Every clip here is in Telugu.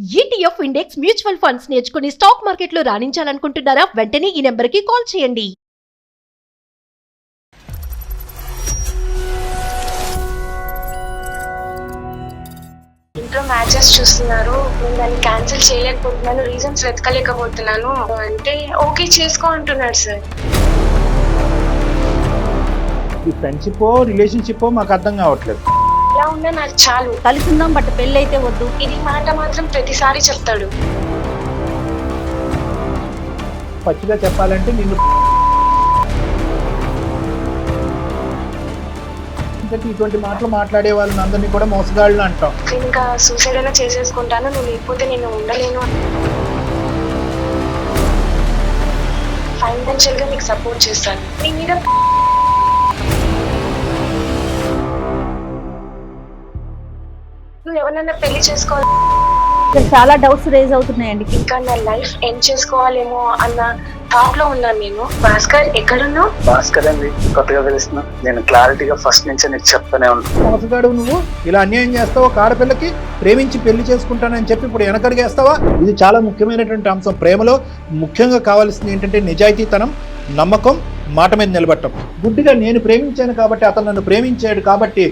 ఈటీఎఫ్ ఇండెక్స్ మ్యూచువల్ ఫండ్స్ నేర్చుకుని స్టాక్ మార్కెట్లో రాణించాలనుకుంటున్నారా? వెంటనే ఈ నెంబర్కి కాల్ చేయండి. ఇంట్లో మ్యాచెస్ చూస్తున్నారు, నేను దాన్ని క్యాన్సిల్ చేయలేకపోతున్నాను, రీజన్స్ వెతకలేకపోతున్నాను అంటే ఓకే చేసుకో అంటున్నాడు సార్. ఈ ఫ్రెండ్షిప్ రిలేషన్షిప్ మాకు అర్థం కావట్లేదు. ఇలా ఉన్నా నాకు చాలు, కలిసి ఉందాం బట్ పెళ్ళి అయితే వద్దు. ఇది మాట మాత్రం ప్రతిసారి చెప్తాడు. పచ్చిగా చెప్పాలంటే నిన్ను ఇటువంటి మాటలు మాట్లాడే వాళ్ళని అందరినీ కూడా మోసగాళ్ళు అంటాం. నేను ఇంకా సూసైడ్ అయినా చేసేసుకుంటాను, నువ్వు లేకపోతే నేను ఉండలేను. ఫైనాన్షియల్ గా నీకు సపోర్ట్ చేస్తాను. నీ మీద నువ్వు ఎవరన్నా పెళ్లి చేసుకోవాలి, ఇక్కడ చాలా డౌట్స్ రేజ్ అవుతున్నాయండి. ఇంకా నా లైఫ్ ఎండ్ చేసుకోవాలేమో అన్న థాట్ లో ఉన్నాను నేను. భాస్కర్ ఎక్కడున్నావు? భాస్కర్ అండి, కొత్తగా తెలుస్తున్నా. నేను క్లారిటీగా ఫస్ట్ నుంచి నీకు చెప్తానే ఉన్నాను. మోసగాడు నువ్వు, ఇలా అన్యాయం చేస్తావా? ఒక ఆడపిల్లకి ప్రేమించి పెళ్లి చేసుకుంటానని చెప్పి ఇప్పుడు వెనకడిగేస్తావా? ఇది చాలా ముఖ్యమైనటువంటి అంశం. ప్రేమలో ముఖ్యంగా కావాల్సింది ఏంటంటే నిజాయితీతనం, నమ్మకం, మాట మీద నిలబడటం. గుడ్డిగా నేను ప్రేమించాను కాబట్టి అతను నన్ను ప్రేమించాడు కాబట్టి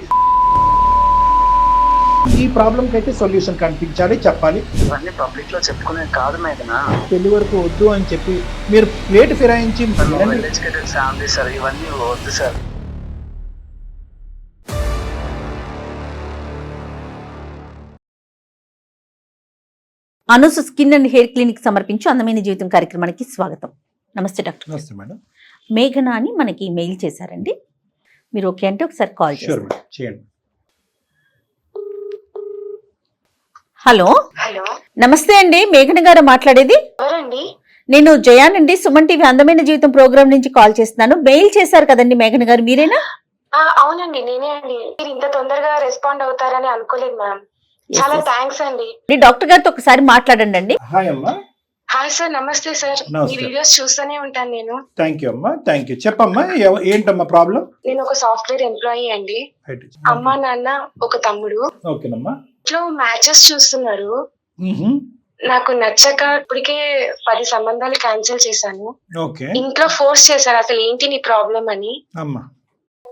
ఈ ప్రాబ్లంకి అయితే సొల్యూషన్ కనిపించాలి, చెప్పాలి. ఇవన్నీ పబ్లిక్ లో చెప్పుకునే కాదు మేఘనా. పెళ్లి వరకు వద్దు అని చెప్పి మీరు ప్లేట్ ఫిరాయించి ఎడ్యుకేటెడ్ ఫ్యామిలీ సార్, ఇవన్నీ వద్దు sir. Anu's skin and hair clinic సమర్పించు అందమైన జీవితం కార్యక్రమానికి స్వాగతం. నమస్తే డాక్టర్. నమస్తే మేడం. మేఘనా అని మనకి మెయిల్ చేశారండి. మీరు ఓకే అంటే ఒకసారి కాల్ చేయండి. హలో హలో, నమస్తే అండి, మేఘన గారు మాట్లాడేది. ఎవరండి? నేను జయానండి, సుమన్ టీవీ అందమైన జీవితం ప్రోగ్రామ్ నుంచి కాల్ చేస్తున్నాను. మెయిల్ చేశారు కదండి మేఘన గారు, మీరేనా? అవునండి, నేనే అండి. మీరు ఇంత తొందరగా రెస్పాండ్ అవుతారని అనుకోలేదు మ్యామ్. చాలా థ్యాంక్స్ అండి. డాక్టర్ గారితో ఒకసారి మాట్లాడండి అండి. హాయ్ అమ్మా. హాయ్ సార్, నమస్తే సార్. నమస్తే. మీ వీడియోస్ చూస్తూనే ఉంటాను నేను. థ్యాంక్ యూ అమ్మా, థ్యాంక్ యూ. చెప్పమ్మా, ఏంటమ్మా ప్రాబ్లం? నేను ఒక సాఫ్ట్వేర్ ఎంప్లాయీ అండి. అమ్మా నాన్న ఒక తమ్ముడు. ఓకేనమ్మా. ఇంట్లో మ్యాచెస్ చూస్తున్నారు, నాకు నచ్చక ఇప్పటికే 10 సంబంధాలు క్యాన్సిల్ చేశాను. ఓకే. ఇంట్లో ఫోర్స్ చేశారు, అసలు ఏంటి నీ ప్రాబ్లం అని. అమ్మా.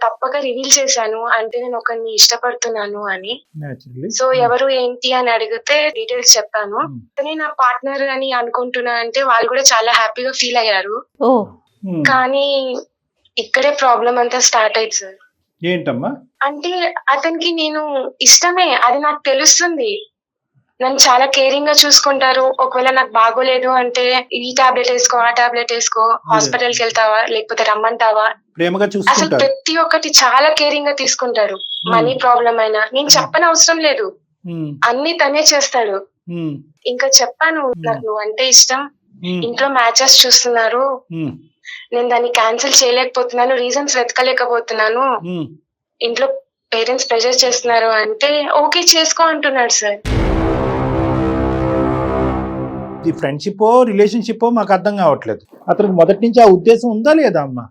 తప్పక రివీల్ చేశాను, అంటే నేను ఒకరిని ఇష్టపడుతున్నాను అని. Naturally. సో ఎవరు ఏంటి అని అడిగితే డీటెయిల్స్ చెప్పాను. అతనే నా పార్ట్నర్ అని అనుకుంటున్నా అంటే వాళ్ళు కూడా చాలా హ్యాపీగా ఫీల్ అయ్యారు. ఓ కానీ ఇక్కడే ప్రాబ్లం అంతా స్టార్ట్ అయింది సార్. ఏంటమ్మా? అంటే అతనికి నేను ఇష్టమే, అది నాకు తెలుస్తుంది. నన్ను చాలా కేరింగ్ గా చూసుకుంటారు. ఒకవేళ నాకు బాగోలేదు అంటే ఈ టాబ్లెట్ వేసుకో, ఆ టాబ్లెట్ వేసుకో, హాస్పిటల్ కి వెళ్తావా లేకపోతే రమ్మంటావా, ప్రేమగా అసలు చూసుకుంటారు. ప్రతి ఒక్కటి చాలా కేరింగ్ గా తీసుకుంటారు. మనీ ప్రాబ్లం అయినా నేను చెప్పని అవసరం లేదు, అన్ని తనే చేస్తాడు. ఇంకా చెప్పాను, నాకు నువ్వు అంటే ఇష్టం, ఇంట్లో మ్యాచెస్ చూస్తున్నారు, నేను దాన్ని క్యాన్సిల్ చేయలేకపోతున్నాను, రీజన్స్ వెతకలేకపోతున్నాను, ఇంట్లో పేరెంట్స్ ప్రెషర్ చేస్తున్నారు అంటే ఓకే చేసుకో అంటున్నాడు సార్. ఈ ఫ్రెండ్షిప్ రిలేషన్షిప్ మాకు అర్థం కావట్లేదు. అతనికి మొదటి నుంచి ఆ ఉద్దేశం ఉందా లేదా అమ్మా?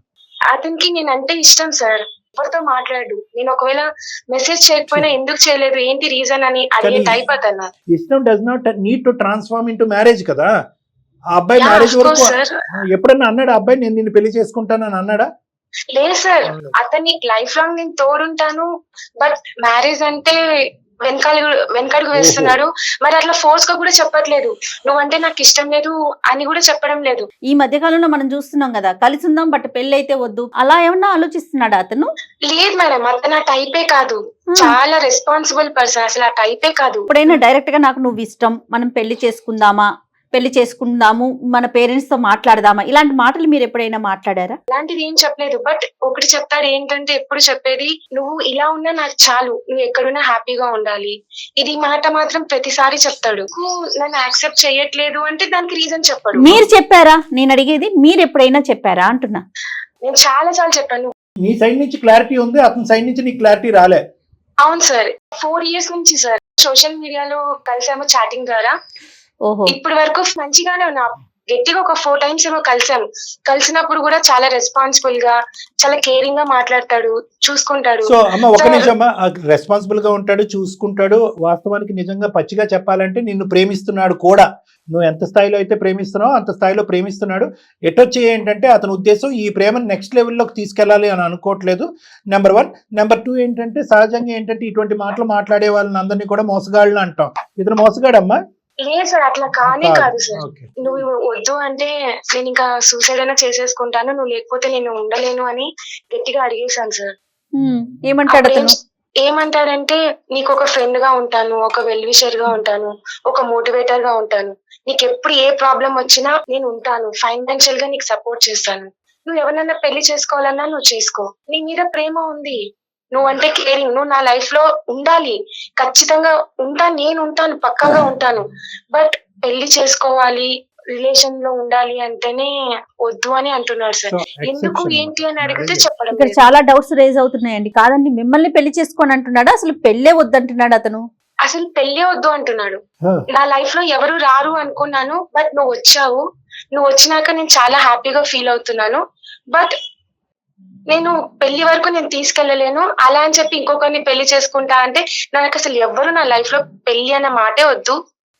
అతనికి నేనంటే ఇష్టం సార్, ఎవరితో మాట్లాడు. నేను ఒకవేళ మెసేజ్ చేయకపోయినా ఎందుకు చేయలేదు, ఏంటి రీజన్ అని అడిగే టైప్ అతను. ఇష్టం does not need to transform into marriage కదా. ఆ అబ్బాయి Yeah, మ్యారేజ్ of వరకు course, sir. ఎప్పుడన్నా అన్నాడు ఆ అబ్బాయి నేను నిన్ను పెళ్లి చేసుకుంటానని అన్నాడా? లేదు సార్, అతన్ని లైఫ్ లాంగ్ నేను తోడుంటాను, బట్ మ్యారేజ్ అంటే వెనకడుగు వేస్తున్నాడు. మరి అట్లా ఫోర్స్ గా కూడా చెప్పట్లేదు, నువ్వంటే నాకు ఇష్టం లేదు అని కూడా చెప్పడం లేదు. ఈ మధ్య కాలంలో మనం చూస్తున్నాం కదా, కలిసి ఉందాం బట్ పెళ్ళి అయితే వద్దు, అలా ఏమన్నా ఆలోచిస్తున్నాడా అతను? లేదు మేడం, అతను ఆ టైపే కాదు, చాలా రెస్పాన్సిబుల్ పర్సన్, అసలు ఆ టైపే కాదు. ఎప్పుడైనా డైరెక్ట్ గా నాకు నువ్వు ఇష్టం, మనం పెళ్లి చేసుకుందాము, మన పేరెంట్స్ తో మాట్లాడదామా, ఇలాంటి మాటలు మీరు ఎప్పుడైనా మాట్లాడారా? అలాంటిది ఏం చెప్పలేదు, బట్ ఒకటి చెప్తాడు, ఏంటంటే ఎప్పుడు చెప్పేది, నువ్వు ఇలా ఉన్నా నాకు చాలు, నువ్వు ఎక్కడున్నా హ్యాపీగా ఉండాలి, ఇది మాట మాత్రం ప్రతిసారి చెప్తాడు. నన్ను యాక్సెప్ట్ చేయట్లేదు అంటే దానికి రీజన్ చెప్పాడు. మీరు చెప్పారా? నేను అడిగేది మీరు ఎప్పుడైనా చెప్పారా అంటున్నా. నేను చాలా చెప్పాను. నీ సైడ్ నుంచి క్లారిటీ ఉంది, అతని సైడ్ నుంచి నీకు క్లారిటీ రాలే. అవును సార్, 4 years నుంచి సార్ సోషల్ మీడియాలో కలిసాము చాటింగ్ ద్వారా. ఓహో, ఇప్పటి వరకు మంచిగానే ఉన్నా. గట్టిగా ఒక 4 times ఏమో కలిసాము. కలిసినప్పుడు కూడా చాలా రెస్పాన్సిబుల్ గా, చాలా కేరింగ్ గా మాట్లాడతాడు, చూసుకుంటాడు. సో అమ్మ ఒక సార్, నిమిషం అమ్మ, రెస్పాన్సిబుల్ గా ఉంటాడు, చూసుకుంటాడు. వాస్తవానికి నిజంగా పచ్చిగా చెప్పాలంటే నిన్ను ప్రేమిస్తున్నాడు కూడా. నువ్వు ఎంత స్థాయిలో అయితే ప్రేమిస్తున్నావో అంత స్థాయిలో ప్రేమిస్తున్నాడు. ఎటొచ్చి ఏంటంటే అతని ఉద్దేశం ఈ ప్రేమను నెక్స్ట్ లెవెల్లోకి తీసుకెళ్ళాలి అని అనుకోవట్లేదు. నెంబర్ 1. నెంబర్ 2 ఏంటంటే సహజంగా ఏంటంటే ఇటువంటి మాటలు మాట్లాడే వాళ్ళని అందరినీ కూడా మోసగాళ్ళు అంటాం. ఇతను మోసగాడమ్మా? లేదు సార్, అట్లా కానే కాదు సార్. ఓకే. నువ్వు వద్దు అంటే నేను ఇంకా సూసైడ్ అయినా చేసేసుకుంటాను, నువ్వు లేకపోతే నేను ఉండలేను అని గట్టిగా అడిగేశాను సార్. ఏమంటాడు అప్పుడు అతను? ఏమంటాడంటే, నీకు ఒక ఫ్రెండ్ గా ఉంటాను, ఒక వెల్ విషర్ గా ఉంటాను, ఒక మోటివేటర్ గా ఉంటాను, నీకు ఎప్పుడు ఏ ప్రాబ్లం వచ్చినా నేను ఉంటాను, ఫైనాన్షియల్ గా నీకు సపోర్ట్ చేస్తాను, నువ్వు ఎవరినైనా పెళ్లి చేసుకోవాలన్నా నువ్వు చేసుకో, నీ మీద ప్రేమ ఉంది, నువ్వంటే కేరింగ్, నువ్వు నా లైఫ్ లో ఉండాలి, ఖచ్చితంగా ఉంటాను, నేను ఉంటాను, పక్కాగా ఉంటాను. బట్ పెళ్లి చేసుకోవాలి, రిలేషన్ లో ఉండాలి అంటేనే వద్దు అని అంటున్నాడు సార్. So, ఎందుకు exception. ఏంటి అని అడిగితే Marriage. చెప్పడం ఇక్కడ లేదు. చాలా డౌట్స్ రేజ్ అవుతున్నాయండి. కాదండి, మిమ్మల్ని పెళ్లి చేసుకోని అంటున్నాడా, అసలు పెళ్ళే వద్దంటున్నాడు అతను? అసలు పెళ్లి వద్దు అంటున్నాడు. Huh. నా లైఫ్ లో ఎవరు రారు అనుకున్నాను, బట్ నువ్వు వచ్చావు, నువ్వు వచ్చినాక నేను చాలా హ్యాపీగా ఫీల్ అవుతున్నాను. బట్ నేను పెళ్లి వరకు నేను తీసుకెళ్లలేను, అలా అని చెప్పి ఇంకొకరిని పెళ్లి చేసుకుంటా అంటే నాకు అసలు ఎవ్వరు నా లైఫ్ లో పెళ్లి అన్న మాటే వద్దు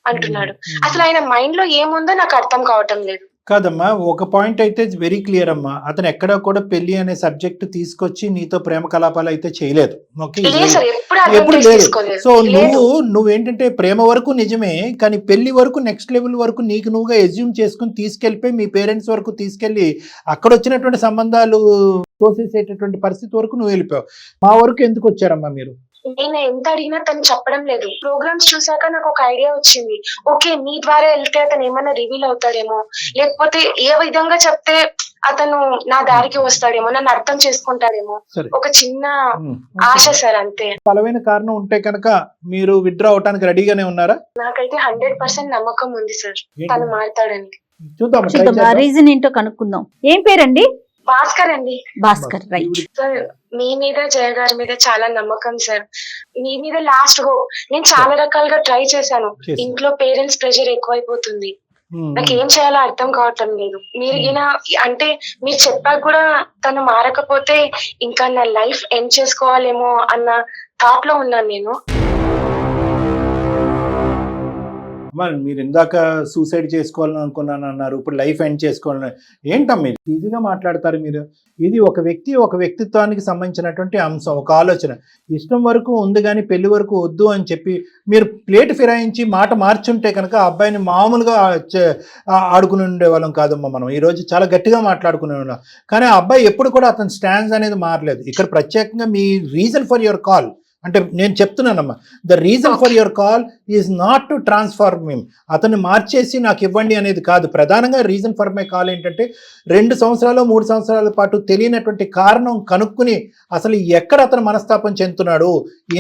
అంటున్నాడు. అసలు ఆయన మైండ్ లో ఏముందో నాకు అర్థం కావటం లేదు. కాదమ్మా, ఒక పాయింట్ అయితే వెరీ క్లియర్ అమ్మా. అతను ఎక్కడా కూడా పెళ్లి అనే సబ్జెక్ట్ తీసుకొచ్చి నీతో ప్రేమ కలాపాలు అయితే చేయలేదు. ఓకే, లేదు సార్, ఎప్పుడు ఎప్పుడు అర్థం లేదు. చేసుకోలేదు. సో లేదు. నువ్వేంటంటే ప్రేమ వరకు నిజమే, కానీ పెళ్లి వరకు నెక్స్ట్ లెవెల్ వరకు నీకు నువ్వుగా ఎజ్యూమ్ చేసుకుని తీసుకెళ్ళిపోయి మీ పేరెంట్స్ వరకు తీసుకెళ్లి అక్కడ వచ్చినటువంటి సంబంధాలు తోసేసేటటువంటి పరిస్థితి వరకు నువ్వు వెళ్ళిపోయావు. మా వరకు ఎందుకు వచ్చారమ్మా మీరు? నేను ఎంత అడిగినా తను చెప్పడం లేదు. ప్రోగ్రామ్స్ చూసాక నాకు ఒక ఐడియా వచ్చింది, ఓకే మీ ద్వారా వెళ్తే అతను ఏమైనా రివీల్ అవుతాడేమో, లేకపోతే ఏ విధంగా చెప్తే అతను నా దారికి వస్తాడేమో, నన్ను అర్థం చేసుకుంటాడేమో, సరే. ఒక చిన్న ఆశ సార్, అంతే. బలమైన కారణం ఉంటే కనుక మీరు విత్డ్రా అవడానికి రెడీగానే ఉన్నారా? నాకైతే 100% నమ్మకం ఉంది సార్, తను మారుతాడని. చూద్దాం, try చూద్దాం, ఆ చేద్దాం. రీజన్ ఏంటో కనుక్కుందాం. ఏం పేరండి? భాస్కర్ అండి. భాస్కర్, రైట్. సార్, మీ మీద జయ గారి మీద చాలా నమ్మకం సార్, మీ మీద లాస్ట్ హోప్. నేను చాలా రకాలుగా ట్రై చేశాను, చేశాను. ఇంట్లో పేరెంట్స్ ప్రెషర్ ఎక్కువైపోతుంది, నాకు ఏం చేయాలో అర్థం కావటం లేదు. మీరు అంటే మీరు చెప్పాక కూడా తను మారకపోతే ఇంకా నా లైఫ్ ఎండ్ చేసుకోవాలేమో అన్న థాట్ లో ఉన్నాను నేను. మరి మీరు ఇందాక సూసైడ్ చేసుకోవాలని అనుకున్నాను అన్నారు, ఇప్పుడు లైఫ్ ఎండ్ చేసుకోవాలని. ఏంటమ్మా మీరు ఈజీగా మాట్లాడతారు మీరు? ఇది ఒక వ్యక్తిత్వానికి సంబంధించినటువంటి అంశం, ఒక ఆలోచన. ఇష్టం వరకు ఉంది కానీ పెళ్లి వరకు వద్దు అని చెప్పి మీరు ప్లేట్ ఫిరాయించి మాట మార్చుంటే కనుక ఆ అబ్బాయిని మామూలుగా ఆడుకుని ఉండేవాళ్ళం కాదమ్మా మనం. ఈరోజు చాలా గట్టిగా మాట్లాడుకునే వాళ్ళం. కానీ ఆ అబ్బాయి ఎప్పుడు కూడా అతని స్టాండ్స్ అనేది మారలేదు. ఇక్కడ ప్రత్యేకంగా మీ రీజన్ ఫర్ యువర్ కాల్ అంటే నేను చెప్తున్నానమ్మా, the reason for your call is not to transform him, అతన్ని మార్చేసి నాకు ఇవ్వండి అనేది కాదు. ప్రధానంగా రీజన్ ఫర్ మై కాల్ ఏంటంటే 2 సంవత్సరాలు 3 సంవత్సరాల పాటు తెలియనటువంటి కారణం కనుక్కుని అసలు ఎక్కడ అతను మనస్తాపం చెందుతున్నాడు,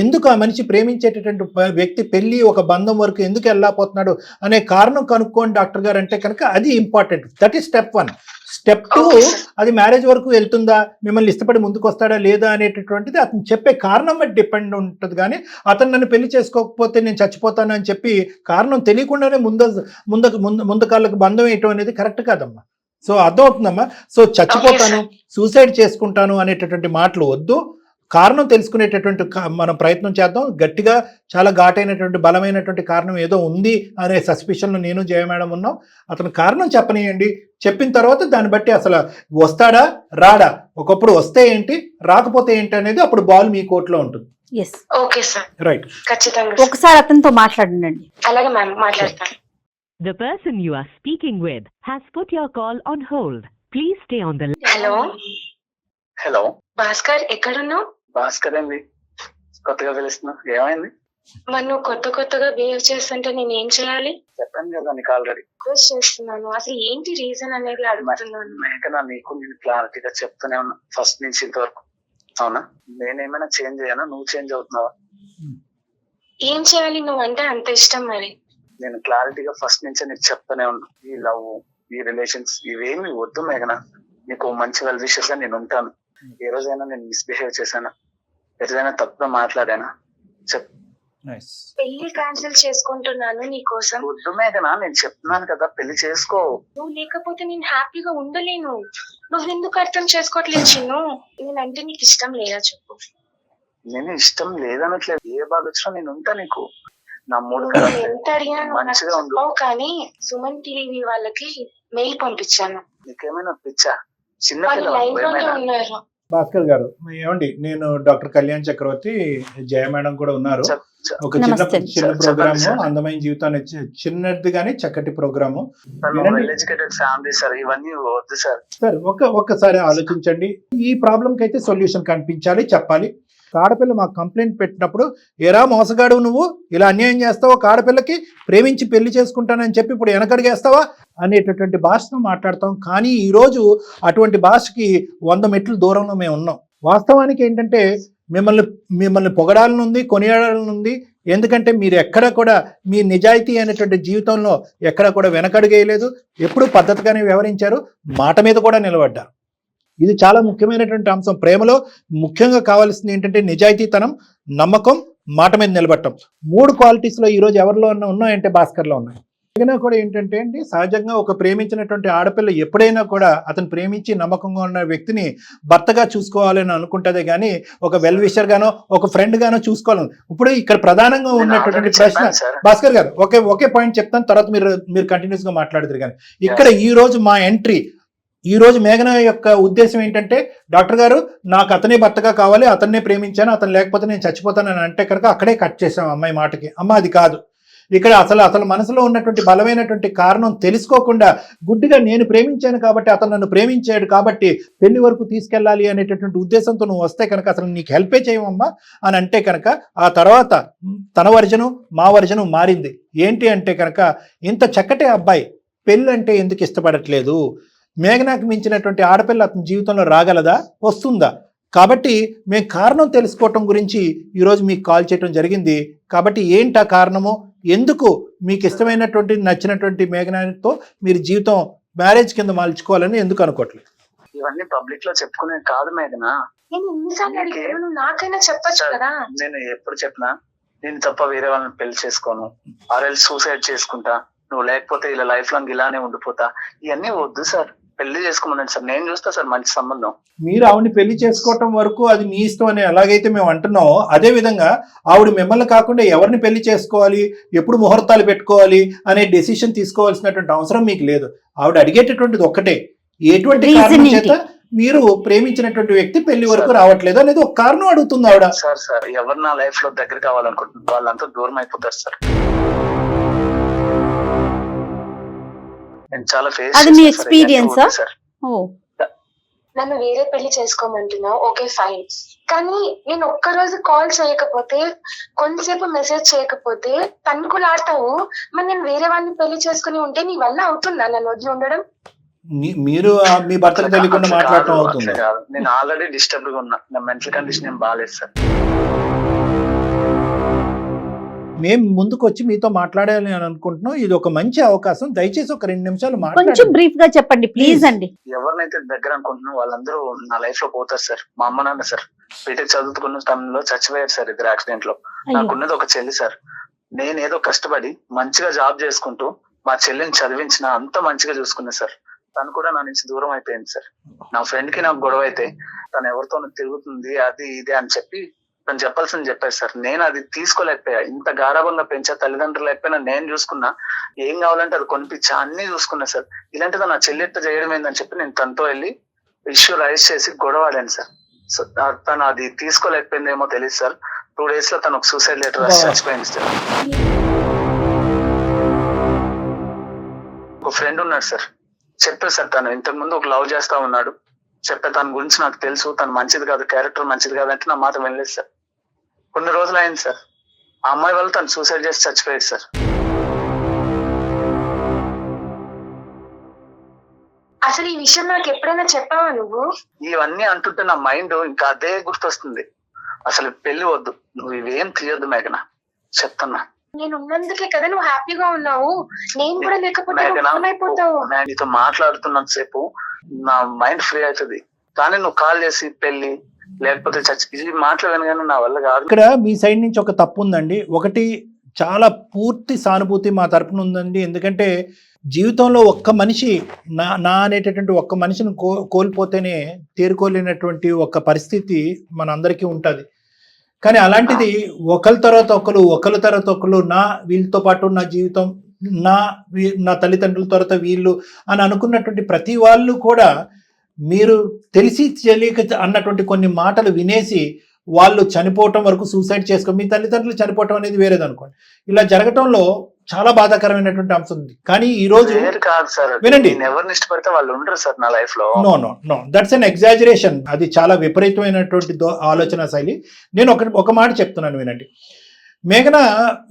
ఎందుకు ఆ మనిషి ప్రేమించేటటువంటి వ్యక్తి పెళ్లి ఒక బంధం వరకు ఎందుకు వెళ్ళకపోతున్నాడు అనే కారణం కనుక్కోండి డాక్టర్ గారు అంటే కనుక అది important. That is step 1. Step 2, అది మ్యారేజ్ వరకు వెళ్తుందా, మిమ్మల్ని ఇష్టపడి ముందుకు వస్తాడా లేదా అనేటటువంటిది అతను చెప్పే కారణం బట్టి డిపెండ్ ఉంటుంది. కానీ అతను నన్ను పెళ్లి చేసుకోకపోతే నేను చచ్చిపోతాను అని చెప్పి కారణం తెలియకుండానే ముందు కాళ్ళకు బంధం వేయటం అనేది కరెక్ట్ కాదమ్మా. సో అర్థమవుతుందమ్మా. సో చచ్చిపోతాను, సూసైడ్ చేసుకుంటాను అనేటటువంటి మాటలు వద్దు. కారణం తెలుసుకునేటటువంటి మనం ప్రయత్నం చేద్దాం. గట్టిగా చాలా ఘాటైనటువంటి బలమైనటువంటి కారణం ఏదో ఉంది అనే సస్పిషన్లో నేను జయ మేడం ఉన్నాం. అతను కారణం చెప్పనియండి, చెప్పిన తర్వాత దాన్ని బట్టి అసలు వస్తాడా రాడా, ఒకప్పుడు వస్తే ఏంటి రాకపోతే ఏంటి అనేది అప్పుడు బాల్ మీ కోర్టులో ఉంటుంది. ఓకే సార్, రైట్, ఖచ్చితంగా. ఒకసారి అతనితో మాట్లాడండి. అలాగే మ్యామ్, మాట్లాడతాను. The person you are speaking with has put your call on hold. Please stay on the line. Hello hello, Bhaskar, ఎక్కడున్నావు? భాస్కర్ అండి, కొత్తగా పిలుస్తున్నా, ఏమైంది? మరి నువ్వు కొత్తగా బిహేవ్ చేస్తుంటే నేను ఏం చేయాలి? చెప్పాను కదా నీకు ఆల్రెడీ. రిక్వెస్ట్ చేస్తున్నాను, అసలు ఏంటి రీజన్ అనేది అడుగుతున్నాను. మేకనా, నీకు నేను క్లారిటీగా చెప్తూనే ఉన్నా ఫస్ట్ నుంచి ఇంతవరకు. అవునా, నేనేమైనా చేంజ్ అయ్యానా, నువ్వు చేంజ్ అవుతున్నావా? ఏం చేయాలి నువ్వు అంటే అంత ఇష్టం మరి? నేను క్లారిటీగా ఫస్ట్ నుంచే నీకు చెప్తూనే ఉన్నా, ఈ లవ్, ఈ రిలేషన్స్ ఇవేమి వద్దు మేఘనా, నీకు మంచి వెల్ విషెస్ గా నేను ఉంటాను. ఏ రోజైనా నేను మిస్బిహేవ్ చేశానా, ఏదైనా తప్పుగా మాట్లాడానా చెప్పు. నైస్. పెళ్లి క్యాన్సిల్ చేసుకుంటున్నాను నీ కోసం. వద్దు మేఘనా, నేను చెప్తున్నాను కదా పెళ్లి చేసుకో. నువ్వు లేకపోతే నేను హ్యాపీగా ఉండలేను. నువ్వు ఎందుకు అర్థం చేసుకోవట్లేదు చిన్ను? నేనంటే నీకు ఇష్టం లేదా చెప్పు? నేను ఇష్టం లేదనట్లేదు, ఏ బాధ వచ్చినా నేను ఉంటా నీకు. నా మూడు నువ్వు ఎంత అడిగినా నువ్వు నాకు మంచిగా ఉండు. చెప్పవు, కానీ సుమన్ టీవీ వాళ్ళకి మెయిల్ పంపించాను. నీకేమైనా పిచ్చా? చిన్న వాళ్ళు లైన్ లోనే పిల్ల ఉన్నారు. భాస్కర్ గారు ఏమండి, నేను డాక్టర్ కళ్యాణ్ చక్రవర్తి, జయ మేడం కూడా ఉన్నారు. ఒక నమస్తే. చిన్న చెప్పండి ప్రోగ్రాము, సార్. అందమైన జీవితాన్ని చిన్నది కానీ చక్కటి programme. Well educated family sir, ఇవన్నీ వద్దు సార్. సార్ ఒక్కసారి ఆలోచించండి. ఈ ప్రాబ్లంకి అయితే సొల్యూషన్ కనిపించాలి, చెప్పాలి. ఆడపిల్ల మాకు కంప్లైంట్ పెట్టినప్పుడు, ఏరా మోసగాడు నువ్వు ఇలా అన్యాయం చేస్తావా, ఒక ఆడపిల్లకి ప్రేమించి పెళ్లి చేసుకుంటానని చెప్పి ఇప్పుడు వెనకడిగేస్తావా అనేటటువంటి భాషను మాట్లాడతాం. కానీ ఈరోజు అటువంటి భాషకి 100 మెట్లు దూరంలో మేము ఉన్నాం. వాస్తవానికి ఏంటంటే మిమ్మల్ని పొగడాలనుంది, కొనియాడాలనుంది. ఎందుకంటే మీరు ఎక్కడ కూడా మీ నిజాయితీ అనేటువంటి జీవితంలో ఎక్కడ కూడా వెనకడుగేయలేదు. ఎప్పుడూ పద్ధతిగానే వ్యవహరించారు, మాట మీద కూడా నిలబడ్డారు. ఇది చాలా ముఖ్యమైనటువంటి అంశం. ప్రేమలో ముఖ్యంగా కావాల్సింది ఏంటంటే నిజాయితీతనం, నమ్మకం, మాట మీద నిలబడటం. 3 క్వాలిటీస్లో ఈరోజు ఎవరిలో ఉన్నాయంటే భాస్కర్లో ఉన్నాయి. అయినా కూడా ఏంటంటే అండి, సహజంగా ఒక ప్రేమించినటువంటి ఆడపిల్ల ఎప్పుడైనా కూడా అతను ప్రేమించి నమ్మకంగా ఉన్న వ్యక్తిని భర్తగా చూసుకోవాలని అనుకుంటుందే కానీ ఒక వెల్ విషర్ గానో ఒక ఫ్రెండ్ గానో చూసుకోవాలని. ఇప్పుడు ఇక్కడ ప్రధానంగా ఉన్నటువంటి ప్రశ్న భాస్కర్ గారు, ఒకే పాయింట్ చెప్తాను, తర్వాత మీరు కంటిన్యూస్ గా మాట్లాడుతారు. కానీ ఇక్కడ ఈ రోజు మా ఎంట్రీ, ఈ రోజు మేఘన యొక్క ఉద్దేశం ఏంటంటే, డాక్టర్ గారు నాకు అతనే భర్తగా కావాలి, అతన్నే ప్రేమించాను, అతను లేకపోతే నేను చచ్చిపోతానని అంటే కనుక అక్కడే కట్ చేసాం అమ్మాయి మాటకి. అమ్మ అది కాదు. ఇక్కడ అసలు మనసులో ఉన్నటువంటి బలమైనటువంటి కారణం తెలుసుకోకుండా గుడ్డిగా నేను ప్రేమించాను కాబట్టి అతను నన్ను ప్రేమించాడు కాబట్టి పెళ్లి వరకు తీసుకెళ్ళాలి అనేటటువంటి ఉద్దేశంతో నువ్వు వస్తే కనుక అసలు నీకు హెల్పే చేయమమ్మా అని అంటే కనుక, ఆ తర్వాత తన వర్జను మా వర్జను మారింది. ఏంటి అంటే కనుక, ఇంత చక్కటి అబ్బాయి పెళ్ళి అంటే ఎందుకు ఇష్టపడట్లేదు, మేఘనాకు మించినటువంటి ఆడపిల్ల అతని జీవితంలో రాగలదా, వస్తుందా? కాబట్టి మేము కారణం తెలుసుకోవటం గురించి ఈరోజు మీకు కాల్ చేయడం జరిగింది. కాబట్టి ఏంటి ఆ కారణము, ఎందుకు మీకు ఇష్టమైనటువంటి నచ్చినటువంటి మేఘనాతో మీరు జీవితం మ్యారేజ్ కింద మలుచుకోవాలని ఎందుకు అనుకోవట్లేదు? ఇవన్నీ పబ్లిక్ లో చెప్పుకునే కాదు మేఘనా. నేను ఎన్నిసార్లు అడిగాను, నువ్వు నాకైనా చెప్పొచ్చు కదా. నేను ఎప్పుడు చెప్పినా నేను తప్ప వేరే వాళ్ళని పెళ్లి చేసుకోను, ఆర్ఎల్ సూసైడ్ చేసుకుంటా, నువ్వు లేకపోతే ఇలా లైఫ్ లాంగ్ ఇలానే ఉండిపోతా, ఇవన్నీ వద్దు సార్. పెళ్లి చేసుకోమన్నాడు సార్, నేను చూస్తా సార్ మంచి సంబంధం. మీరు ఆవిడని పెళ్లి చేసుకోవటం వరకు అది మీ ఇష్టం అని ఎలాగైతే మేము అంటున్నామో, అదే విధంగా ఆవిడ మిమ్మల్ని కాకుండా ఎవరిని పెళ్లి చేసుకోవాలి, ఎప్పుడు ముహూర్తాలు పెట్టుకోవాలి అనే డెసిషన్ తీసుకోవాల్సినటువంటి అవసరం మీకు లేదు. ఆవిడ అడిగేటటువంటిది ఒక్కటే, ఎటువంటి కారణం చేత మీరు ప్రేమించినటువంటి వ్యక్తి పెళ్లి వరకు రావట్లేదు అనేది ఒక కారణం అడుగుతుంది ఆవిడ. సార్ ఎవరు నా లైఫ్ లో దగ్గర కావాలనుకుంటున్నారు వాళ్ళంతా దూరం అయిపోతారు సార్. చాలా అది మీ ఎక్స్పీరియన్స్? నన్ను వేరే పెళ్లి చేసుకోమంటున్నావు, ఓకే ఫైన్. కానీ నేను ఒక్కరోజు కాల్ చేయకపోతే, కొంతసేపు మెసేజ్ చేయకపోతే తన్నుకులాడతావు. మరి నేను వేరే వాళ్ళని పెళ్లి చేసుకుని ఉంటే నీ వల్ల అవుతుందా నన్ను వదిలి ఉండడం? మీరు మీ భర్తకు తెలియకుండా మాట్లాడటం అవుతుంది. నేను ఆల్రెడీ డిస్టర్బ్ గా ఉన్నా, నా మెంటల్ కండిషన్ ఏం బాగాలేదు సార్. మేము ముందుకు వచ్చి మీతో మాట్లాడాలి అని అనుకుంటున్నాం. ఇది ఒక మంచి అవకాశం. దయచేసి ఒక 2 నిమిషాలు కొంచెం మాట్లాడండి. బ్రీఫ్ గా చెప్పండి ప్లీజ్ అండి. ఎవరినైతే దగ్గర అనుకుంటున్నా వాళ్ళందరూ నా లైఫ్ లో పోతారు సార్. మా అమ్మ నాన్న సార్ బీటెక్ చదువుకున్న టైంలో చచ్చిపోయారు సార్, 2 యాక్సిడెంట్ లో. నాకున్నది ఒక చెల్లి సార్. నేనేదో కష్టపడి మంచిగా జాబ్ చేసుకుంటూ మా చెల్లిని చదివించిన, అంత మంచిగా చూసుకున్నా సార్. తను కూడా నా నుంచి దూరం అయిపోయింది సార్. నా ఫ్రెండ్ కి నాకు గొడవ అయితే తను ఎవరితో తిరుగుతుంది అది ఇది అని చెప్పి తను చెప్పాల్సింది చెప్పారు సార్. నేను అది తీసుకోలేకపోయా. ఇంత గారాబంగా పెంచా, తల్లిదండ్రులు లేకపోయినా నేను చూసుకున్నా, ఏం కావాలంటే అది కొనిపించా, అన్ని చూసుకున్నా సార్. ఇలాంటిది నా చెల్లెట్ట చేయడం ఏందని చెప్పి నేను తనతో వెళ్ళి ఇష్యూ రైజ్ చేసి గొడవాడాను సార్. సో తను అది తీసుకోలేకపోయిందేమో తెలియదు సార్. 2 days లో తను ఒక సూసైడ్ లెటర్ రాసి చచ్చిపోయింది సార్. ఒక ఫ్రెండ్ ఉన్నాడు సార్, చెప్పారు సార్. తను ఇంతకు ముందు ఒక లవ్ చేస్తా ఉన్నాడు, చెప్పే తన గురించి నాకు తెలుసు, తను మంచిది కాదు, క్యారెక్టర్ మంచిది కాదు అంటే నా మాట వినలేదు సార్. కొన్ని రోజులు అయింది సార్, ఆ అమ్మాయి వాళ్ళు తను సూసైడ్ చేసి చచ్చిపోయాడు సార్. అసలు ఈ విషయం నాకు ఎప్పుడైనా చెప్పావా నువ్వు? ఇవన్నీ అంటుంటే నా మైండ్ ఇంకా అదే గుర్తొస్తుంది. అసలు పెళ్లి వద్దు, నువ్వు ఇవేం తీయొద్దు మేఘన, చెప్తున్నా. నేను ఉన్నందుకే కదా నువ్వు హ్యాపీగా ఉన్నావు. నేను కూడా లేకపోతే ఏమైపోతావు. నేను నీతో మాట్లాడుతున్నంత సేపు నా మైండ్ ఫ్రీ అవుతుంది. కానీ నువ్వు కాల్ చేసి పెళ్లి లేకపోతే చచ్చి ఇది మాటలు వినగానే నా వల్ల కాదు. ఇక్కడ మీ సైడ్ నుంచి ఒక తప్పు ఉందండి. ఒకటి, చాలా పూర్తి సానుభూతి మా తరపున ఉందండి. ఎందుకంటే జీవితంలో ఒక్క మనిషి నా అనేటటువంటి ఒక్క మనిషిని కోల్పోతేనే తేరుకోలేనటువంటి ఒక పరిస్థితి మనందరికీ ఉంటుంది. కానీ అలాంటిది ఒకరి తర్వాత ఒకరు వీళ్ళతో పాటు నా జీవితం, నా తల్లిదండ్రుల తర్వాత వీళ్ళు అని అనుకున్నటువంటి ప్రతి వాళ్ళు కూడా మీరు తెలిసి తెలియక అన్నటువంటి కొన్ని మాటలు వినేసి వాళ్ళు చనిపోవటం వరకు సూసైడ్ చేసుకో, మీ తల్లిదండ్రులు చనిపోవటం అనేది వేరేది అనుకోండి. ఇలా జరగటంలో చాలా బాధాకరమైనటువంటి అంశం ఉంది. కానీ ఈ రోజు కాదు సార్, వినండి, ఎవరిని ఇష్టపడితే వాళ్ళు ఉండరు సార్ నా లైఫ్ లో. No that's an exaggeration. అది చాలా విపరీతమైనటువంటి ఆలోచన శైలి. నేను ఒక మాట చెప్తున్నాను, వినండి. మేఘన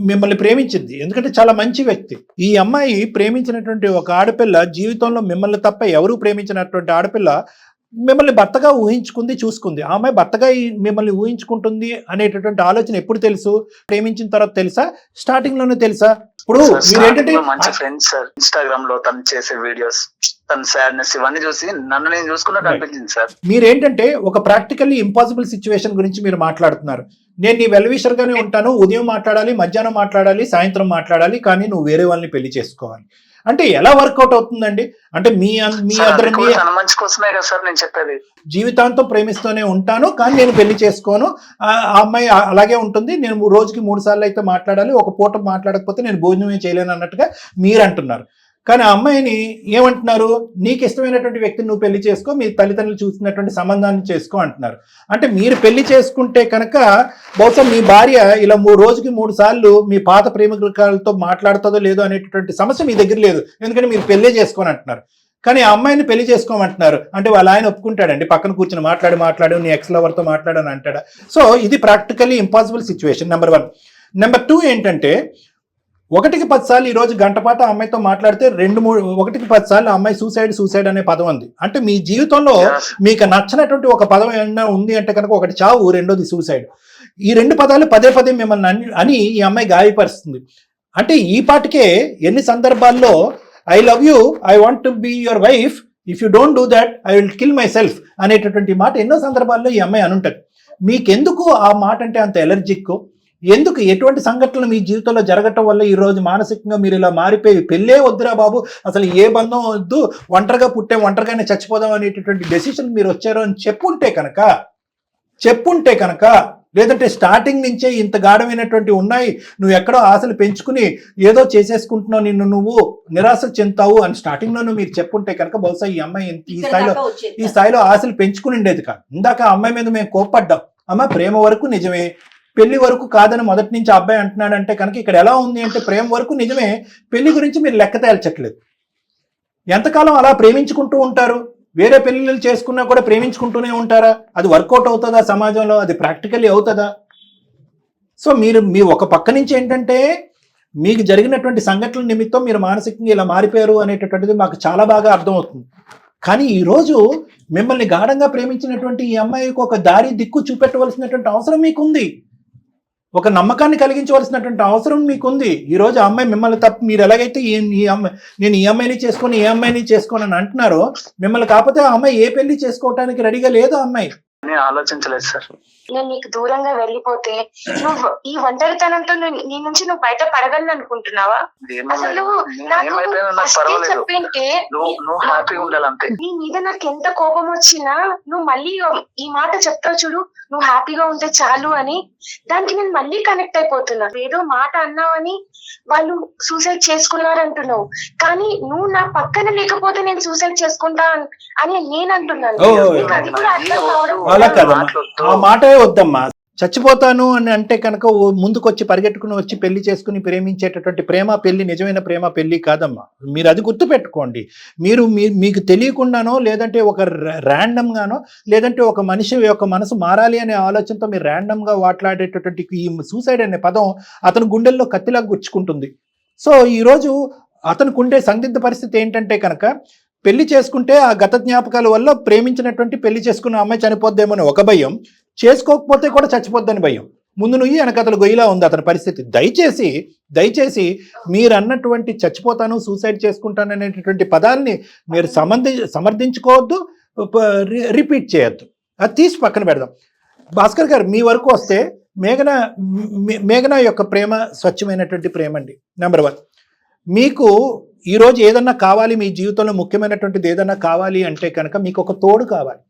మిమ్మల్ని ప్రేమించింది ఎందుకంటే చాలా మంచి వ్యక్తి. ఈ అమ్మాయి ప్రేమించినటువంటి ఒక ఆడపిల్ల, జీవితంలో మిమ్మల్ని తప్ప ఎవరు ప్రేమించినటువంటి ఆడపిల్ల మిమ్మల్ని భర్తగా ఊహించుకుంది, చూసుకుంది. ఆ అమ్మాయి భర్తగా మిమ్మల్ని ఊహించుకుంటుంది అనేటటువంటి ఆలోచన ఎప్పుడు తెలుసు? ప్రేమించిన తర్వాత తెలుసా, స్టార్టింగ్ లోనే తెలుసా? ఇప్పుడు మీరేంటంటే మంచి ఫ్రెండ్స్ సార్, ఇన్స్టాగ్రామ్ లో తను చేసే వీడియోస్, తన సాడ్నెస్ ఇవన్నీ చూసి నన్ను నేను చూసుకున్నట్టు అనిపించింది సార్. మీరేంటంటే ఒక ప్రాక్టికల్లీ ఇంపాసిబుల్ సిచ్యువేషన్ గురించి మీరు మాట్లాడుతున్నారు. నేను నీ వెల్విషర్ గానే ఉంటాను, ఉదయం మాట్లాడాలి, మధ్యాహ్నం మాట్లాడాలి, సాయంత్రం మాట్లాడాలి, కానీ నువ్వు వేరే వాళ్ళని పెళ్లి చేసుకోవాలి అంటే ఎలా వర్కౌట్ అవుతుందండి? అంటే మీ మంచి కోసమే కదా సార్ నేను చెప్పేది. జీవితాంతం ప్రేమిస్తూనే ఉంటాను కానీ నేను పెళ్లి చేసుకోను, ఆ అమ్మాయి అలాగే ఉంటుంది, నేను రోజుకి 3 సార్లు అయితే మాట్లాడాలి, ఒక పూట మాట్లాడకపోతే నేను భోజనమే చేయలేను అన్నట్టుగా మీరు అంటున్నారు. కానీ ఆ అమ్మాయిని ఏమంటున్నారు? నీకు ఇష్టమైనటువంటి వ్యక్తిని నువ్వు పెళ్లి చేసుకో, మీ తల్లిదండ్రులు చూసినటువంటి సంబంధాన్ని చేసుకో అంటున్నారు. అంటే మీరు పెళ్లి చేసుకుంటే కనుక బహుశా మీ భార్య ఇలా రోజుకి 3 సార్లు మీ పాత ప్రేమికులతో మాట్లాడుతుందో లేదో అనేటటువంటి సమస్య మీ దగ్గర లేదు, ఎందుకంటే మీరు పెళ్లి చేసుకొని అంటున్నారు. కానీ ఆ అమ్మాయిని పెళ్లి చేసుకోమంటున్నారు అంటే వాళ్ళ ఆయన ఒప్పుకుంటాడండి? పక్కన కూర్చొని మాట్లాడు నీ ఎక్స్ లవర్తో మాట్లాడని అంటాడా? సో ఇది practically impossible situation, number 1. Number 2 ఏంటంటే 1కి 10 సార్లు ఈ రోజు గంటపాటు ఆ అమ్మాయితో మాట్లాడితే 1కి 10 సార్లు ఆ అమ్మాయి సూసైడ్ అనే పదం ఉంది. అంటే మీ జీవితంలో మీకు నచ్చినటువంటి ఒక పదం ఏమైనా ఉంది అంటే కనుక ఒకటి చావు, రెండోది సూసైడ్. ఈ 2 పదాలు పదే మిమ్మల్ని అని ఈ అమ్మాయి గాయపరుస్తుంది. అంటే ఈ పాటికే ఎన్ని సందర్భాల్లో I love you, I want to be your wife, if you don't do that I will kill myself అనేటటువంటి మాట ఎన్నో సందర్భాల్లో ఈ అమ్మాయి అనుంటది. మీకెందుకు ఆ మాట అంటే అంత ఎలర్జిక్? ఎందుకు? ఎటువంటి సంఘటనలు మీ జీవితంలో జరగటం వల్ల ఈ రోజు మానసికంగా మీరు ఇలా మారిపోయి పెళ్ళే వద్దురా బాబు, అసలు ఏ బంధం వద్దు, ఒంటరిగా పుట్టే ఒంటరిగానే చచ్చిపోదాం అనేటటువంటి డెసిషన్ మీరు వచ్చారు అని చెప్పుంటే కనుక లేదంటే స్టార్టింగ్ నుంచే ఇంత గాఢమైనటువంటి ఉన్నాయి, నువ్వు ఎక్కడో ఆశలు పెంచుకుని ఏదో చేసేసుకుంటున్నావు, నిన్ను నువ్వు నిరాశ చెందుతావు అని స్టార్టింగ్ లోనూ మీరు చెప్పుంటే కనుక బహుశా ఈ అమ్మాయి ఈ స్థాయిలో ఆశలు పెంచుకుని ఉండేది కాదు. ఇందాక ఆ అమ్మాయి మీద మేము కోప్పడ్డాం, అమ్మ ప్రేమ వరకు నిజమే, పెళ్లి వరకు కాదని మొదటి నుంచి అబ్బాయి అంటున్నాడు అంటే కనుక ఇక్కడ ఎలా ఉంది అంటే ప్రేమ వరకు నిజమే, పెళ్లి గురించి మీరు లెక్క తేల్చట్లేదు. ఎంతకాలం అలా ప్రేమించుకుంటూ ఉంటారు? వేరే పెళ్లిళ్ళు చేసుకున్నా కూడా ప్రేమించుకుంటూనే ఉంటారా? అది వర్కౌట్ అవుతుందా సమాజంలో? అది ప్రాక్టికల్లీ అవుతుందా? సో మీరు మీ ఒక పక్క నుంచి ఏంటంటే మీకు జరిగినటువంటి సంఘటనల నిమిత్తం మీరు మానసికంగా ఇలా మారిపోయారు అనేటటువంటిది మాకు చాలా బాగా అర్థమవుతుంది. కానీ ఈరోజు మిమ్మల్ని గాఢంగా ప్రేమించినటువంటి ఈ అమ్మాయికి ఒక దారి దిక్కు చూపెట్టవలసినటువంటి అవసరం మీకుంది, ఒక నమ్మకాన్ని కలిగించవలసినటువంటి అవసరం మీకుంది. ఈరోజు ఆ అమ్మాయి మిమ్మల్ని తప్ప మీరు ఎలాగైతే నేను ఈ అమ్మాయిని చేసుకోని అని అంటున్నారో, మిమ్మల్ని కాకపోతే ఆ అమ్మాయి ఏ పెళ్లి చేసుకోవటానికి రెడీగా లేదు. ఆ అమ్మాయి ఆలోచించలేదు సార్. నేను నీకు దూరంగా వెళ్ళిపోతే నువ్వు ఈ ఒంటరితనంతో నీ నుంచి నువ్వు బయట పడగలను అనుకుంటున్నావా? అసలు చెప్పింటే నీ మీద నాకు ఎంత కోపం వచ్చినా నువ్వు మళ్ళీ ఈ మాట చెప్తావు చూడు, నువ్వు హ్యాపీగా ఉంటే చాలు అని, దానికి నేను మళ్ళీ కనెక్ట్ అయిపోతున్నా. ఏదో మాట అన్నావని వాళ్ళు సూసైడ్ చేసుకున్నారంటున్నావు, కానీ నువ్వు నా పక్కన లేకపోతే నేను సూసైడ్ చేసుకుంటా అని నేను అంటున్నాను. అది కూడా అర్థం కావడం. అలా కదమ్మా, ఆ మాటే వద్దమ్మా. చచ్చిపోతాను అని అంటే కనుక ముందుకొచ్చి పరిగెట్టుకుని వచ్చి పెళ్లి చేసుకుని ప్రేమించేటటువంటి ప్రేమ పెళ్లి నిజమైన ప్రేమ పెళ్లి కాదమ్మా. మీరు అది గుర్తుపెట్టుకోండి. మీకు తెలియకుండానో లేదంటే ఒక ర్యాండమ్గానో లేదంటే ఒక మనిషి యొక్క మనసు మారాలి అనే ఆలోచనతో మీరు ర్యాండమ్గా మాట్లాడేటటువంటి ఈ సూసైడ్ అనే పదం అతని గుండెల్లో కత్తిలా గుచ్చుకుంటుంది. సో ఈరోజు అతనికి ఉండే సందిగ్ధ పరిస్థితి ఏంటంటే కనుక పెళ్లి చేసుకుంటే ఆ గత జ్ఞాపకాల వల్ల ప్రేమించినటువంటి పెళ్లి చేసుకున్న అమ్మాయి చనిపోద్దేమో అని ఒక భయం, చేసుకోకపోతే కూడా చచ్చిపోద్దని భయం. ముందు నువ్వు వెనకతలు గొయ్యిలా ఉంది అతని పరిస్థితి. దయచేసి మీరు అన్నటువంటి చచ్చిపోతాను, సూసైడ్ చేసుకుంటాను అనేటటువంటి పదాన్ని మీరు సమర్థించుకోవద్దు, రిపీట్ చేయొద్దు. అది తీసి పక్కన పెడదాం. భాస్కర్ గారు మీ వరకు వస్తే మేఘన యొక్క ప్రేమ స్వచ్ఛమైనటువంటి ప్రేమ అండి. నెంబర్ 1. మీకు ఈరోజు ఏదన్నా కావాలి, మీ జీవితంలో ముఖ్యమైనటువంటిది ఏదన్నా కావాలి అంటే కనుక మీకు ఒక తోడు కావాలి.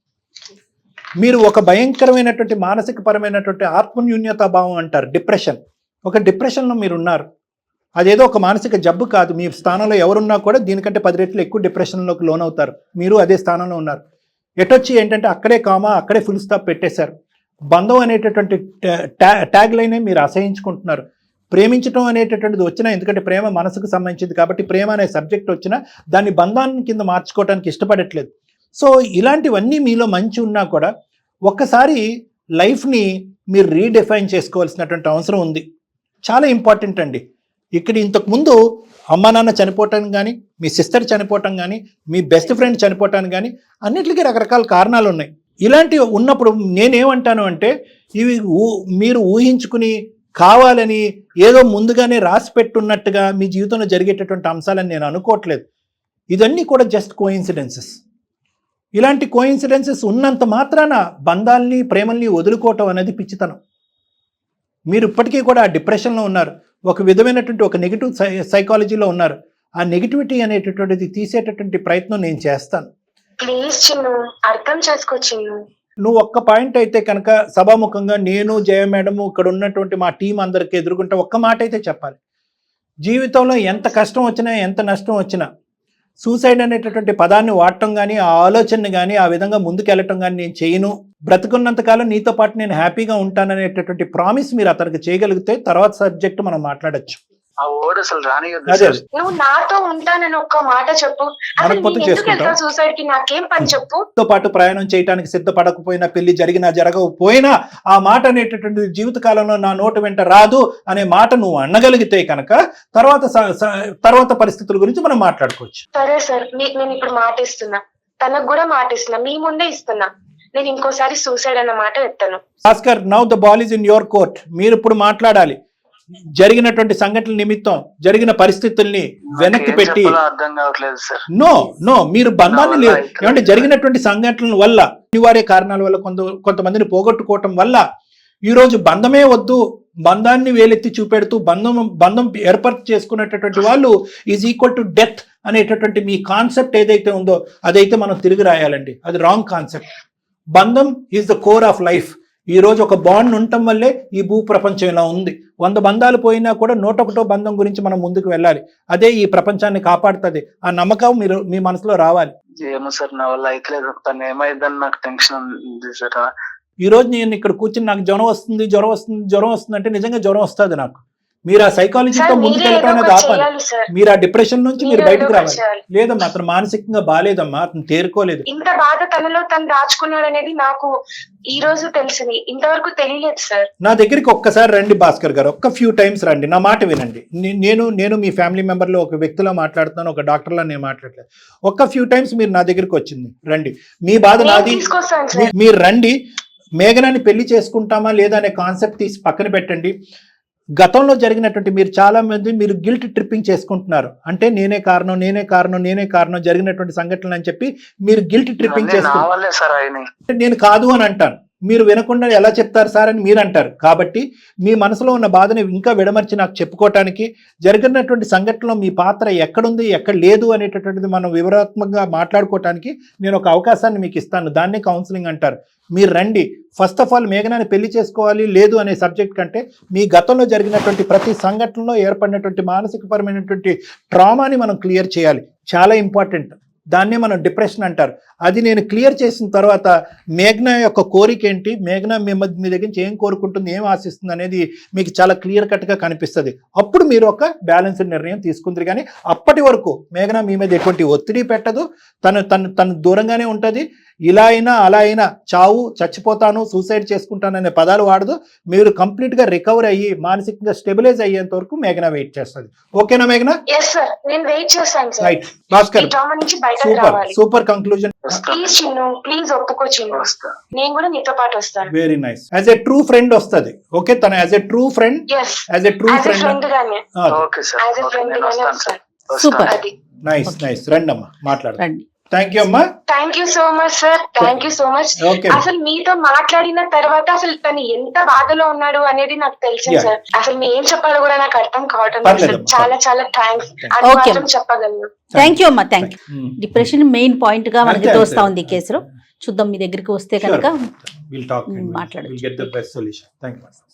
మీరు ఒక భయంకరమైనటువంటి మానసిక పరమైనటువంటి ఆత్మన్యూన్యతా భావం అంటారు, డిప్రెషన్. ఒక డిప్రెషన్లో మీరు ఉన్నారు. అదేదో ఒక మానసిక జబ్బు కాదు. మీ స్థానంలో ఎవరున్నా కూడా దీనికంటే 10 రెట్లు ఎక్కువ డిప్రెషన్లోకి లోనవుతారు. మీరు అదే స్థానంలో ఉన్నారు. ఎటొచ్చి ఏంటంటే అక్కడే కామా, అక్కడే ఫుల్ స్టాప్ పెట్టేశారు. బంధం అనేటటువంటి ట్యాగ్ లైనే మీరు అసహించుకుంటున్నారు. ప్రేమించడం అనేటటువంటిది వచ్చినా, ఎందుకంటే ప్రేమ మనసుకు సంబంధించింది కాబట్టి ప్రేమ అనే సబ్జెక్ట్ వచ్చినా దాన్ని బంధాన్ని కింద మార్చుకోవడానికి ఇష్టపడట్లేదు. సో ఇలాంటివన్నీ మీలో మంచి ఉన్నా కూడా ఒక్కసారి లైఫ్ని మీరు రీడిఫైన్ చేసుకోవాల్సినటువంటి అవసరం ఉంది. చాలా ఇంపార్టెంట్ అండి. ఇక్కడ ఇంతకుముందు అమ్మా నాన్న చనిపోవటానికి కానీ, మీ సిస్టర్ చనిపోవటం కానీ, మీ బెస్ట్ ఫ్రెండ్ చనిపోవటానికి కానీ అన్నిటికీ రకరకాల కారణాలు ఉన్నాయి. ఇలాంటివి ఉన్నప్పుడు నేనేమంటాను అంటే ఇవి మీరు ఊహించుకుని కావాలని ఏదో ముందుగానే రాసి పెట్టున్నట్టుగా మీ జీవితంలో జరిగేటటువంటి అంశాలని నేను అనుకోవట్లేదు. ఇవన్నీ కూడా జస్ట్ కోయిన్సిడెన్సెస్. ఇలాంటి కోయిన్సిడెన్సెస్ ఉన్నంత మాత్రాన బంధాలని, ప్రేమల్ని వదులుకోవటం అనేది పిచ్చితనం. మీరు ఇప్పటికీ కూడా ఆ డిప్రెషన్లో ఉన్నారు, ఒక విధమైనటువంటి ఒక నెగిటివ్ సైకాలజీలో ఉన్నారు. ఆ నెగిటివిటీ అనేటటువంటిది తీసేటటువంటి ప్రయత్నం నేను చేస్తాను. ప్లీజ్ చిన్ను, అర్థం చేసుకో చిన్ను. నువ్వు ఒక్క పాయింట్ అయితే కనుక సభాముఖంగా నేను, జయ మేడం, ఇక్కడ ఉన్నటువంటి మా టీం అందరికి ఎదుర్కొంటే ఒక్క మాట అయితే చెప్పాలి. జీవితంలో ఎంత కష్టం వచ్చినా, ఎంత నష్టం వచ్చినా సూసైడ్ అనేటటువంటి పదాన్ని వాడటం కానీ, ఆ ఆలోచనని కానీ, ఆ విధంగా ముందుకెళ్ళటం కానీ నేను చేయను, బ్రతుకున్నంతకాలం నీతో పాటు నేను హ్యాపీగా ఉంటాననేటటువంటి ప్రామిస్ మీరు అతనికి చేయగలిగితే తర్వాత సబ్జెక్ట్ మనం మాట్లాడచ్చు. ఆ వర్డ్ అసలు రానియొద్దు సార్. నువ్వు నాతో ఉంటానని ఒక్క మాట చెప్పు. సూసైడ్ కి నాకేం పని చెప్పు. తో పాటు ప్రయాణం చేయడానికి సిద్ధపడకపోయినా, పెళ్లి జరిగినా జరగకపోయినా ఆ మాట అనేటటువంటి జీవితకాలంలో నా నోటు వెంట రాదు అనే మాట నువ్వు అనగలిగితే కనుక తర్వాత పరిస్థితుల గురించి మనం మాట్లాడుకోవచ్చు. సరే సార్, మీకు నేను ఇప్పుడు మాట ఇస్తున్నా, తనకు కూడా మాట ఇస్తున్నా, మీ ముందే ఇస్తున్నా. నేను ఇంకోసారి సూసైడ్ అన్న మాట ఎత్తాను. Bhaskar, now the ball is in your court. మీరు ఇప్పుడు మాట్లాడాలి. జరిగినటువంటి సంఘటనల నిమిత్తం జరిగిన పరిస్థితుల్ని వెనక్కి పెట్టి నో మీరు బంధాన్ని లేదు ఏమంటే జరిగినటువంటి సంఘటనల వల్ల, అనివార్య కారణాల వల్ల, కొంతమందిని పోగొట్టుకోవటం వల్ల ఈరోజు బంధమే వద్దు, బంధాన్ని వేలెత్తి చూపెడుతూ బంధం ఏర్పాటు చేసుకునేటటువంటి వాళ్ళు ఈజ్ ఈక్వల్ టు డెత్ అనేటటువంటి మీ కాన్సెప్ట్ ఏదైతే ఉందో అదైతే మనం తిరిగి రాయాలండి. అది రాంగ్ కాన్సెప్ట్. బంధం is the core of life. ఈ రోజు ఒక బాండ్ ఉండటం వల్లే ఈ భూ ప్రపంచం ఇలా ఉంది. 100 బంధాలు పోయినా కూడా 101వ బంధం గురించి మనం ముందుకు వెళ్ళాలి. అదే ఈ ప్రపంచాన్ని కాపాడుతుంది. ఆ నమ్మకం మీ మనసులో రావాలి. ఏమో సార్, నా వల్ల అయితే తను ఏమైందని నాకు టెన్షన్ ఉంది సార్. ఈ రోజు నేను ఇక్కడ కూర్చుని నాకు జ్వరం వస్తుంది అంటే నిజంగా జ్వరం వస్తుంది నాకు. మీరు ఆ సైకాలజీతో ముందుకెళ్ళటం అనేది ఆపాలి. మీరు ఆ డిప్రెషన్ నుంచి మీరు బయటకు రావాలి. లేదమ్మా, అతను మానసికంగా బాగాలేదమ్మా, అతను తేరుకోలేదు. ఇంత బాధ తనలో తను దాచుకున్నాడు అనేది నాకు ఈ రోజు తెలిసింది, ఇంతవరకు తెలియలేదు సార్. నా దగ్గరికి ఒక్కసారి రండి భాస్కర్ గారు, ఒక్క ఫ్యూ టైమ్స్ రండి, నా మాట వినండి. నేను మీ ఫ్యామిలీ మెంబర్లో ఒక వ్యక్తిలో మాట్లాడుతున్నాను, ఒక డాక్టర్లో నేను మాట్లాడలేదు. ఒక్క ఫ్యూ టైమ్స్ మీరు నా దగ్గరికి వచ్చింది రండి. మీ బాధ నాది, మీరు రండి. మేఘనాన్ని పెళ్లి చేసుకుంటామా లేదా అనే కాన్సెప్ట్ తీసి పక్కన పెట్టండి. గతంలో జరిగినటువంటి మీరు చాలా మంది మీరు గిల్ట్ ట్రిప్పింగ్ చేసుకుంటున్నారు. అంటే నేనే కారణం జరిగినటువంటి సంఘటనలు అని చెప్పి మీరు గిల్ట్ ట్రిప్పింగ్ చేసుకుంటారు. నేను కాదు అని అంటాను, మీరు వినకుండా ఎలా చెప్తారు సార్ అని మీరు అంటారు. కాబట్టి మీ మనసులో ఉన్న బాధని ఇంకా విడమర్చి నాకు చెప్పుకోవటానికి, జరిగినటువంటి సంఘటనలో మీ పాత్ర ఎక్కడుంది ఎక్కడ లేదు అనేటటువంటిది మనం వివరాత్మకంగా మాట్లాడుకోవటానికి నేను ఒక అవకాశాన్ని మీకు ఇస్తాను. దాన్నే కౌన్సిలింగ్ అంటారు. మీరు రండి. ఫస్ట్ ఆఫ్ ఆల్ మేఘనాన్ని పెళ్లి చేసుకోవాలి లేదు అనే సబ్జెక్ట్ కంటే మీ గతంలో జరిగినటువంటి ప్రతి సంఘటనలో ఏర్పడినటువంటి మానసికపరమైనటువంటి ట్రామాని మనం క్లియర్ చేయాలి. చాలా ఇంపార్టెంట్. దాన్నే మనం డిప్రెషన్ అంటారు. అది నేను క్లియర్ చేసిన తర్వాత మేఘన యొక్క కోరిక ఏంటి, మేఘన మీ దగ్గర నుంచి ఏం కోరుకుంటుంది, ఏం ఆశిస్తుంది అనేది మీకు చాలా క్లియర్ కట్గా కనిపిస్తుంది. అప్పుడు మీరు ఒక బ్యాలెన్స్డ్ నిర్ణయం తీసుకుంటారు. కానీ అప్పటి వరకు మేఘన మీ మీద ఎటువంటి ఒత్తిడి పెట్టదు, తను దూరంగానే ఉంటుంది. ఇలా అయినా అలా అయినా చావు, చచ్చిపోతాను, సూసైడ్ చేసుకుంటాను అనే పదాలు వాడదు. మీరు కంప్లీట్గా రికవర్ అయ్యి మానసికంగా స్టెబిలైజ్ అయ్యేంత వరకు మేఘన వెయిట్ చేస్తుంది. ఓకేనా మేఘన? Right Bhaskar, super conclusion. Please ఒప్పుకో చిన్ను, నేను కూడా నీతో పాటు వస్తాను. Very nice. As a true friend వస్తుంది. ఓకే, తన as a true friend, as a true friend. Super. Nice. రండి అమ్మా, మాట్లాడండి. థ్యాంక్ యూ అమ్మా. Thank you so much sir, thank you so much. Okay. అసలు మీతో మాట్లాడిన తర్వాత అసలు తను ఎంత బాధలో ఉన్నాడు అనేది నాకు తెలిసింది Yeah. సార్. అసలు మీ ఏం చెప్పాలో కూడా నాకు అర్థం కావటం లేదు సార్. పర్లేదమ్మా. చాలా చాలా థ్యాంక్స్ అని Okay. మాత్రం చెప్పగలను. థ్యాంక్ యూ అమ్మా, thank you. Hmm. Depression main point గా మనకి అంతే, తోస్తా అంతే. ఉంది ఈ కేసులో. చూద్దాం మీ దగ్గరికి వస్తే Sure. కనుక We'll talk and మాట్లాడొచ్చు. we'll get the best solution. Thank you.